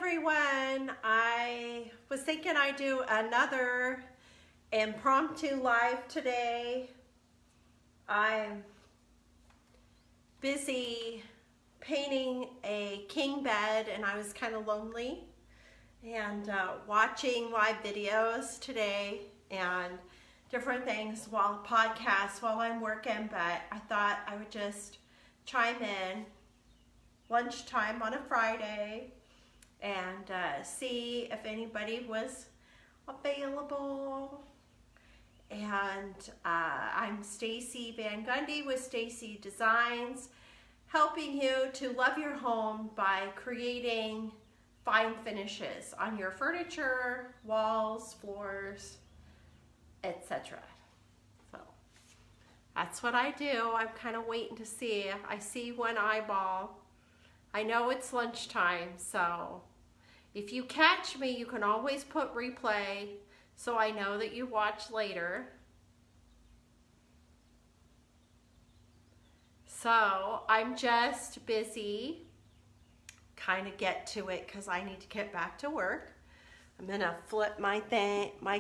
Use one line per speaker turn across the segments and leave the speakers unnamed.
everyone. I was thinking I'd do another impromptu live today. I'm busy painting a king bed and I was kind of lonely and watching live videos today and different things while podcasts while I'm working, but I thought I would just chime in lunchtime on a Friday and see if anybody was available. And I'm Stacy Van Gundy with Stacy Designs, helping you to love your home by creating fine finishes on your furniture, walls, floors, etc. So that's what I do. I'm kind of waiting to see. I see one eyeball. I know it's lunchtime, so if you catch me, you can always put replay so I know that you watch later. So I'm just busy, kind of get to it because I need to get back to work. I'm gonna flip my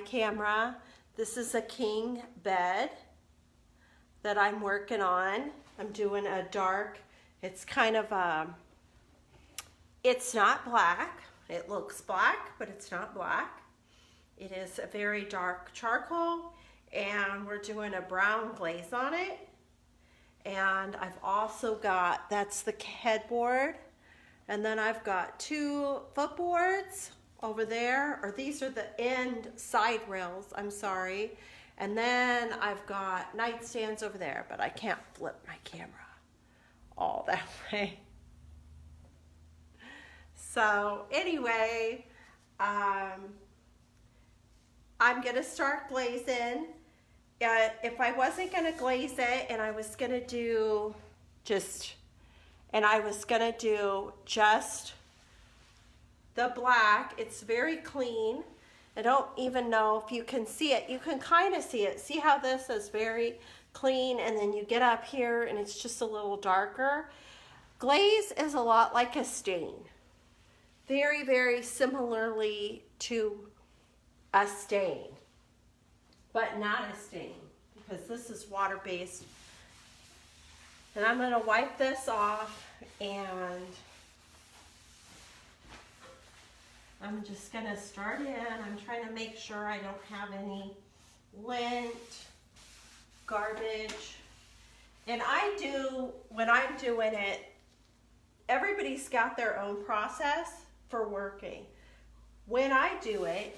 camera. This is a king bed that I'm working on. I'm doing a dark, it's kind of it's not black. It looks black, but it's not black. It is a very dark charcoal, and we're doing a brown glaze on it. And I've also got, that's the headboard, and then I've got two footboards over there, or these are the end side rails, I'm sorry. And then I've got nightstands over there, but I can't flip my camera all that way. So anyway, I'm gonna start glazing. If I wasn't gonna glaze it and I was gonna do just the black, it's very clean. I don't even know if you can see it. You can kind of see it. See how this is very clean, and then you get up here and it's just a little darker. Glaze is a lot like a stain. Very, very similarly to a stain, but not a stain because this is water-based. And I'm going to wipe this off, and I'm just going to start in. I'm trying to make sure I don't have any lint, garbage. And I do, when I'm doing it, everybody's got their own process for working. When I do it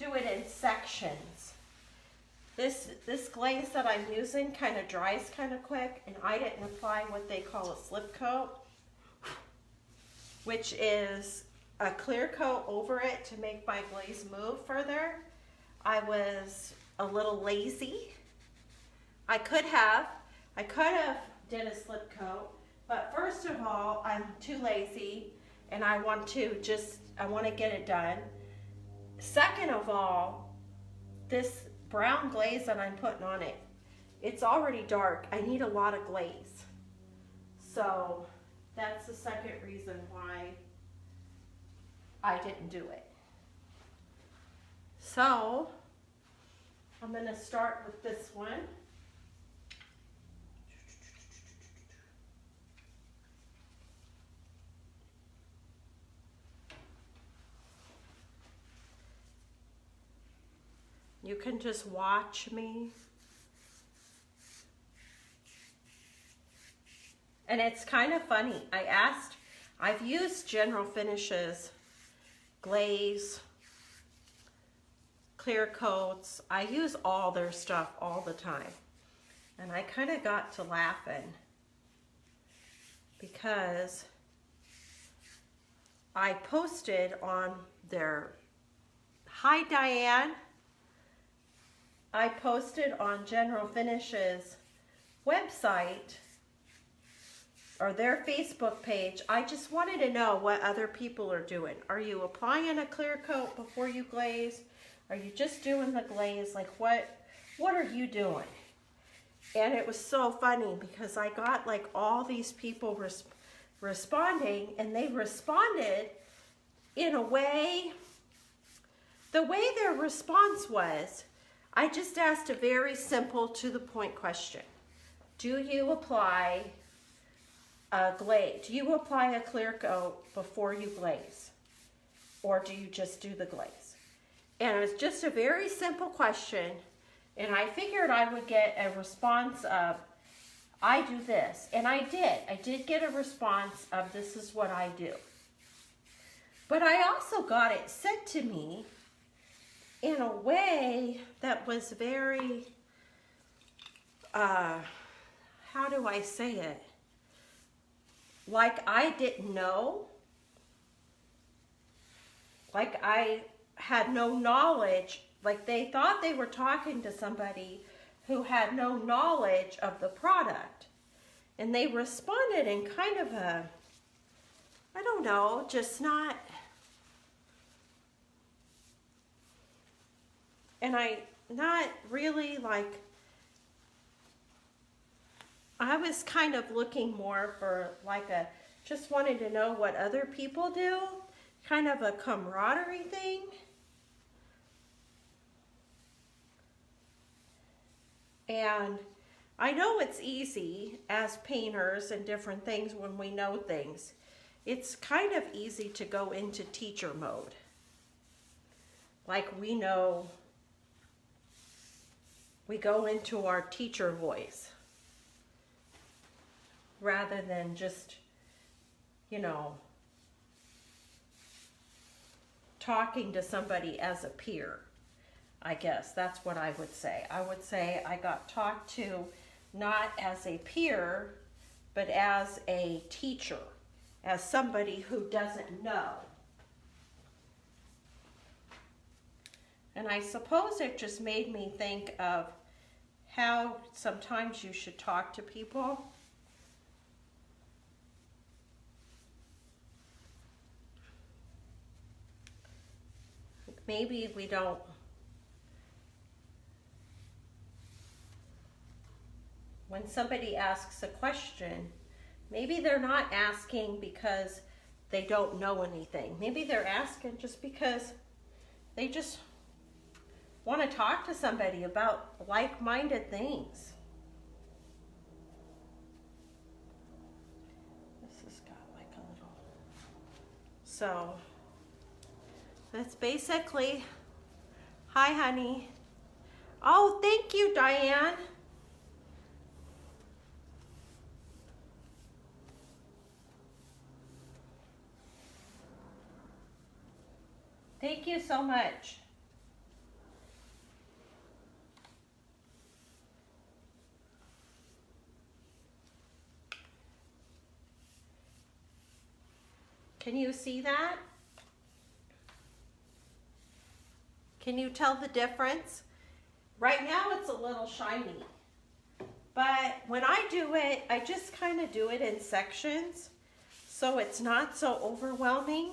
in sections. This glaze that I'm using kind of dries kind of quick, and I didn't apply what they call a slip coat, which is a clear coat over it to make my glaze move further. I was a little lazy. I could have did a slip coat, but first of all, I'm too lazy and I want to get it done. Second of all, this brown glaze that I'm putting on it, it's already dark. I need a lot of glaze. So that's the second reason why I didn't do it. So I'm going to start with this one. You can just watch me. And it's kind of funny. I've used General Finishes, glaze, clear coats. I use all their stuff all the time. And I kind of got to laughing because I posted on their, hi Diane, I posted on General Finishes website or their Facebook page. I just wanted to know what other people are doing. Are you applying a clear coat before you glaze? Are you just doing the glaze? Like what are you doing? And it was so funny because I got like all these people responding, and they responded in a way, the way their response was, I just asked a very simple to the point question. Do you apply a glaze? Do you apply a clear coat before you glaze? Or do you just do the glaze? And it was just a very simple question, and I figured I would get a response of, I do this. And I did. I did get a response of, this is what I do. But I also got it said to me in a way that was very, how do I say it? Like I didn't know. Like I had no knowledge. Like they thought they were talking to somebody who had no knowledge of the product. And they responded in kind of a, I don't know, just not. And I, not really like, I was kind of looking more for like a, just wanted to know what other people do, kind of a camaraderie thing. And I know it's easy as painters and different things when we know things. It's kind of easy to go into teacher mode. Like we know, we go into our teacher voice rather than just, you know, talking to somebody as a peer. I guess that's what I would say. I would say I got talked to not as a peer, but as a teacher, as somebody who doesn't know. And I suppose it just made me think of how sometimes you should talk to people. Maybe we don't. When somebody asks a question, maybe they're not asking because they don't know anything. Maybe they're asking just because they just want to talk to somebody about like-minded things. This has got like a little... So, that's basically... Hi, honey. Oh, thank you, Diane. Thank you so much. Can you see that? Can you tell the difference? Right now it's a little shiny, but when I do it, I just kind of do it in sections, so it's not so overwhelming.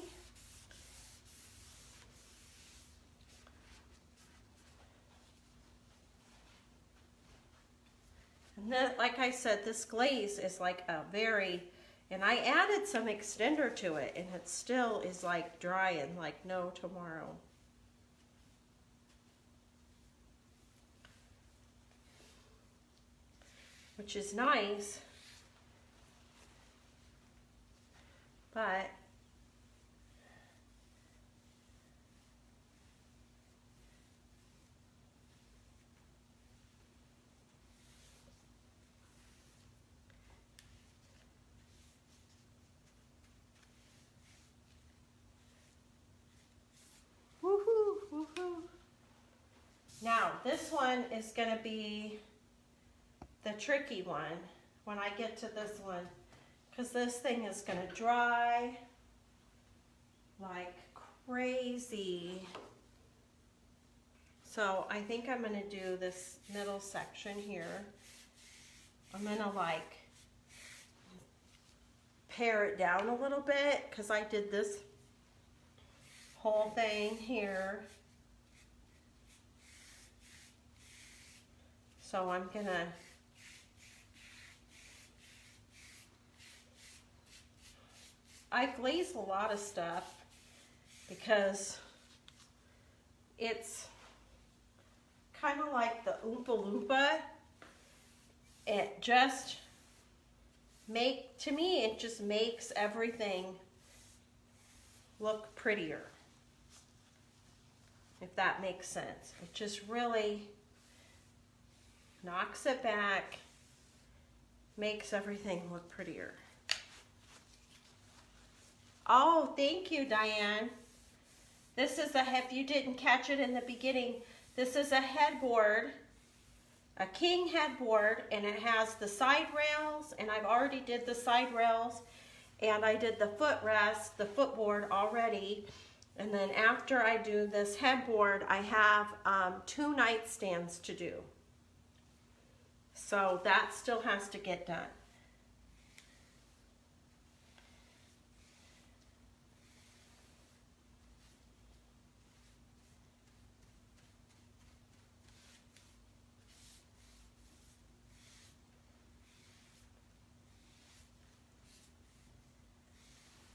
And then, like I said, this glaze is like a very, and I added some extender to it, and it still is like drying like no tomorrow. Which is nice, but woohoo, woohoo. Now this one is going to be the tricky one when I get to this one, because this thing is going to dry like crazy. So I think I'm going to do this middle section here. I'm going to like pare it down a little bit because I did this whole thing here. So I'm going to I glaze a lot of stuff because it's kind of like the Oompa Loompa. It just to me, it just makes everything look prettier, if that makes sense. It just really knocks it back, makes everything look prettier. Oh, thank you, Diane. This is if you didn't catch it in the beginning, this is a headboard, a king headboard, and it has the side rails, and I've already did the side rails, and I did the footrest, the footboard already. And then after I do this headboard, I have 2 nightstands to do. So that still has to get done.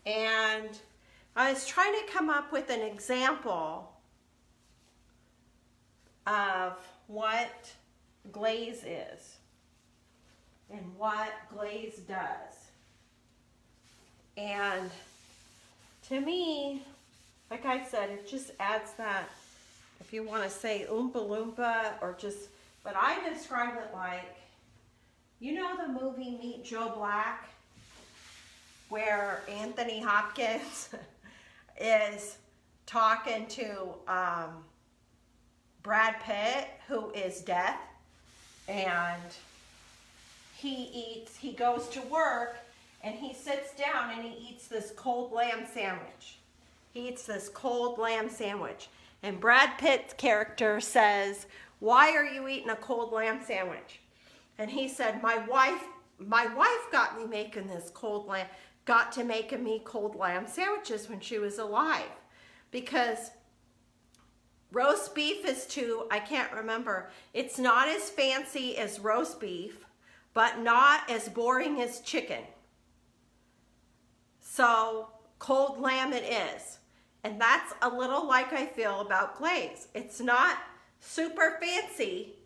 And I was trying to come up with an example of what glaze is and what glaze does. And to me, like I said, it just adds that, if you want to say Oompa Loompa, or just, but I describe it like, you know the movie Meet Joe Black, where Anthony Hopkins is talking to Brad Pitt, who is deaf, and he goes to work, and he sits down and he eats this cold lamb sandwich. He eats this cold lamb sandwich. And Brad Pitt's character says, "Why are you eating a cold lamb sandwich?" And he said, my wife got me making this making me cold lamb sandwiches when she was alive. Because roast beef is I can't remember, it's not as fancy as roast beef, but not as boring as chicken. So cold lamb it is. And that's a little like I feel about glaze. It's not super fancy.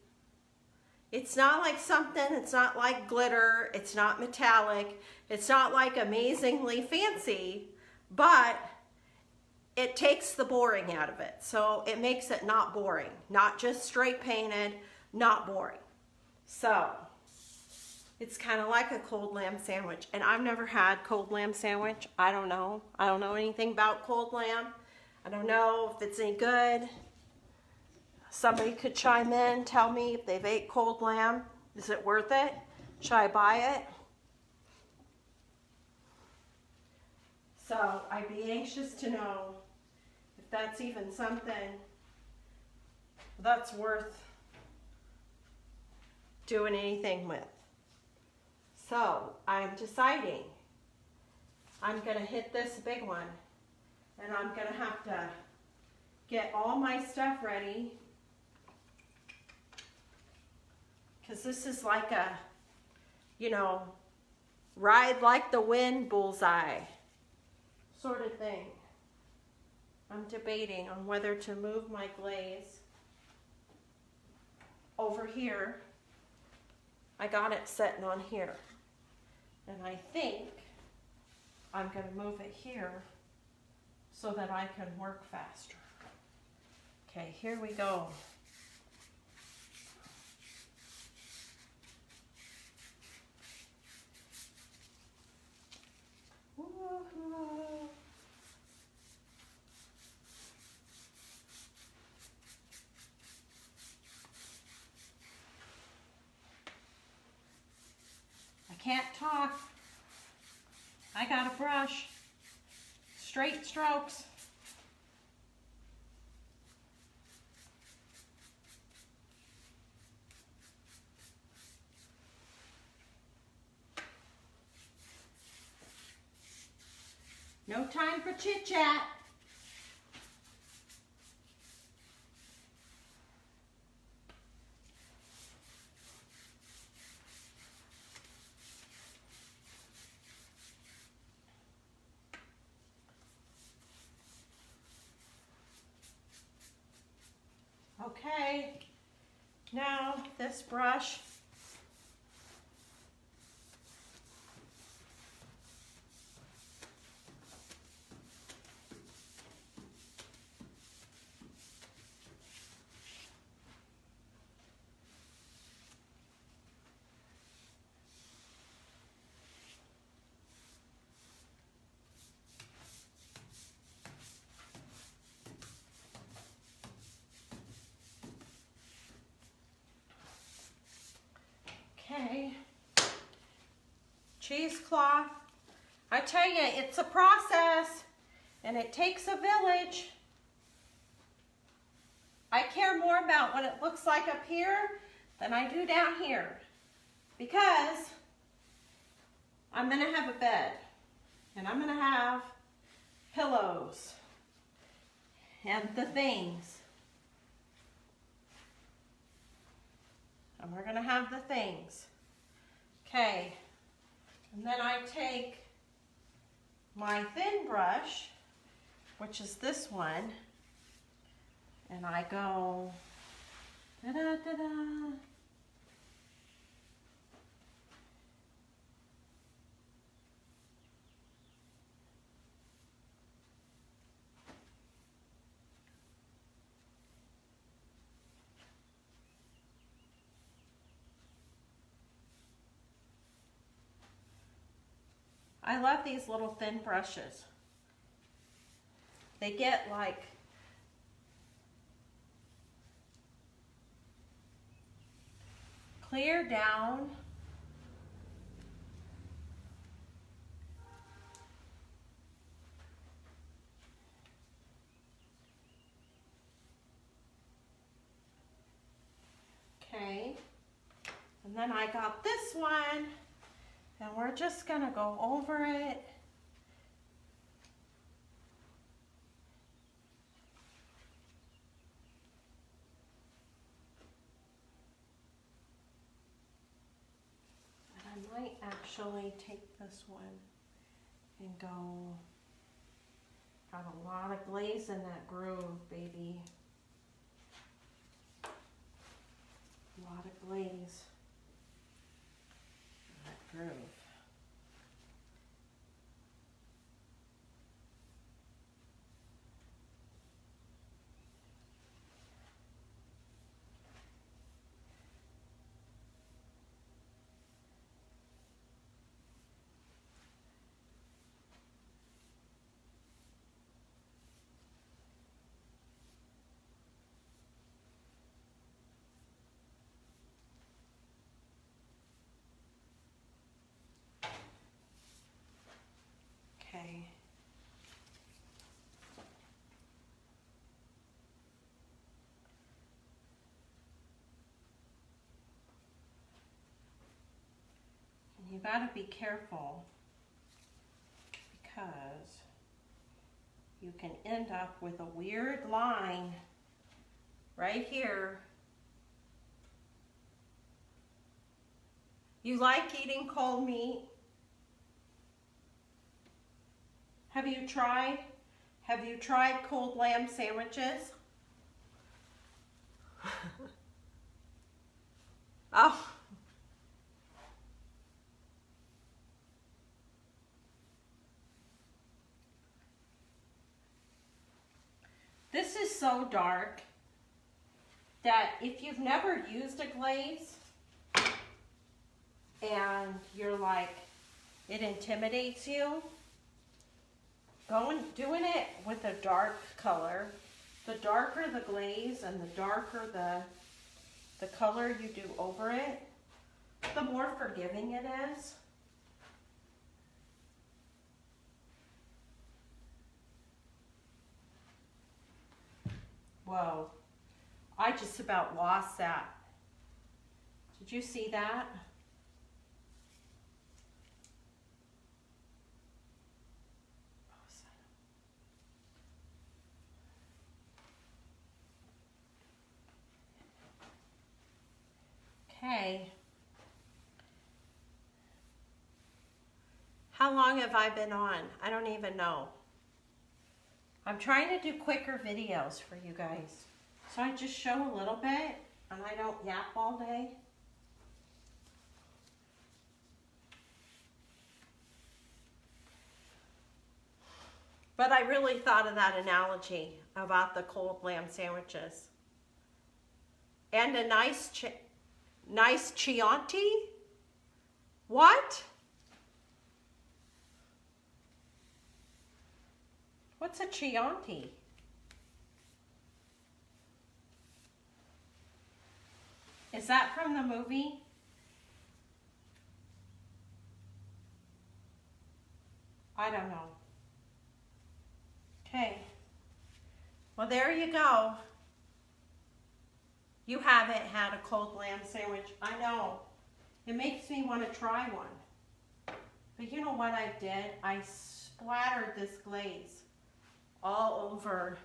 It's not like something, it's not like glitter, it's not metallic, it's not like amazingly fancy, but it takes the boring out of it. So it makes it not boring, not just straight painted, not boring. So it's kind of like a cold lamb sandwich. And I've never had cold lamb sandwich. I don't know. I don't know anything about cold lamb. I don't know if it's any good. Somebody could chime in, tell me if they've ate cold lamb. Is it worth it? Should I buy it? So I'd be anxious to know if that's even something that's worth doing anything with. So I'm deciding. I'm going to hit this big one, and I'm going to have to get all my stuff ready, because this is like a, ride like the wind bullseye sort of thing. I'm debating on whether to move my glaze over here. I got it sitting on here, and I think I'm going to move it here so that I can work faster. Okay, here we go. I can't talk. I got a brush. Straight strokes. No time for chit chat. Okay, now this brush, okay, cheesecloth. I tell you, it's a process and it takes a village. I care more about what it looks like up here than I do down here, because I'm gonna have a bed and I'm gonna have pillows and the things. And we're gonna have the things. Okay, and then I take my thin brush, which is this one, and I go da-da-da-da. I love these little thin brushes. They get like clear down. Okay, and then I got this one, and we're just gonna go over it. And I might actually take this one and go, got a lot of glaze in that groove, baby. A lot of glaze in that groove. Okay. And you gotta be careful, because you can end up with a weird line right here. You like eating cold meat? Have you tried cold lamb sandwiches? Oh. This is so dark that if you've never used a glaze and you're like, it intimidates you, doing it with a dark color. The darker the glaze and the darker the color you do over it, the more forgiving it is. Whoa, I just about lost that. Did you see that? Okay. How long have I been on? I don't even know. I'm trying to do quicker videos for you guys. So I just show a little bit and I don't yap all day. But I really thought of that analogy about the cold lamb sandwiches. And a nice Chianti? What? What's a Chianti? Is that from the movie? I don't know. Okay. Well, there you go. You haven't had a cold lamb sandwich. I know. It makes me want to try one. But you know what I did? I splattered this glaze all over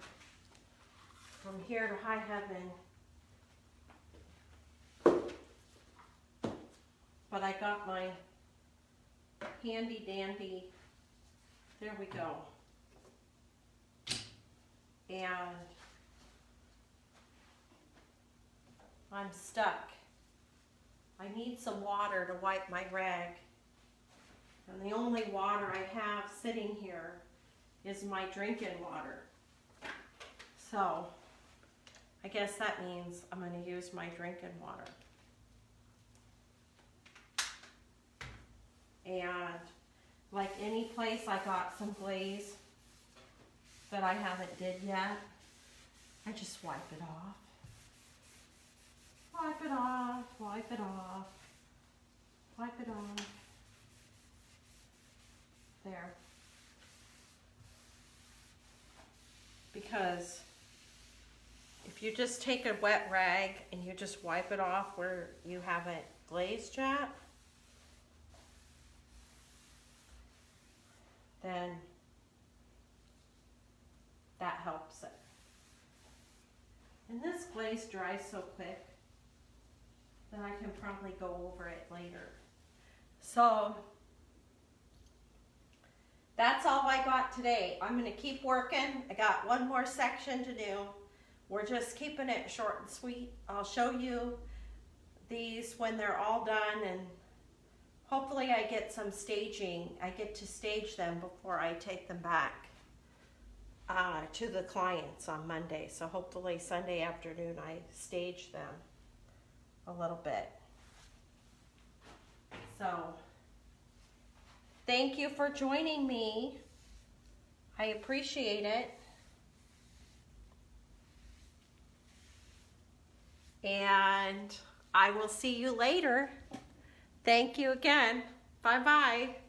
from here to high heaven. But I got my handy dandy, there we go. And I'm stuck. I need some water to wipe my rag. And the only water I have sitting here is my drinking water. So I guess that means I'm going to use my drinking water. And like any place, I got some glaze that I haven't did yet. I just wipe it off. Wipe it off, wipe it off, wipe it off. There. Because if you just take a wet rag and you just wipe it off where you haven't glazed yet, then that helps it. And this glaze dries so quick that I can probably go over it later. So that's all I got today. I'm going to keep working. I got one more section to do. We're just keeping it short and sweet. I'll show you these when they're all done, and hopefully I get some staging. I get to stage them before I take them back to the clients on Monday. So hopefully Sunday afternoon I stage them a little bit. So thank you for joining me. I appreciate it. And I will see you later. Thank you again. Bye-bye.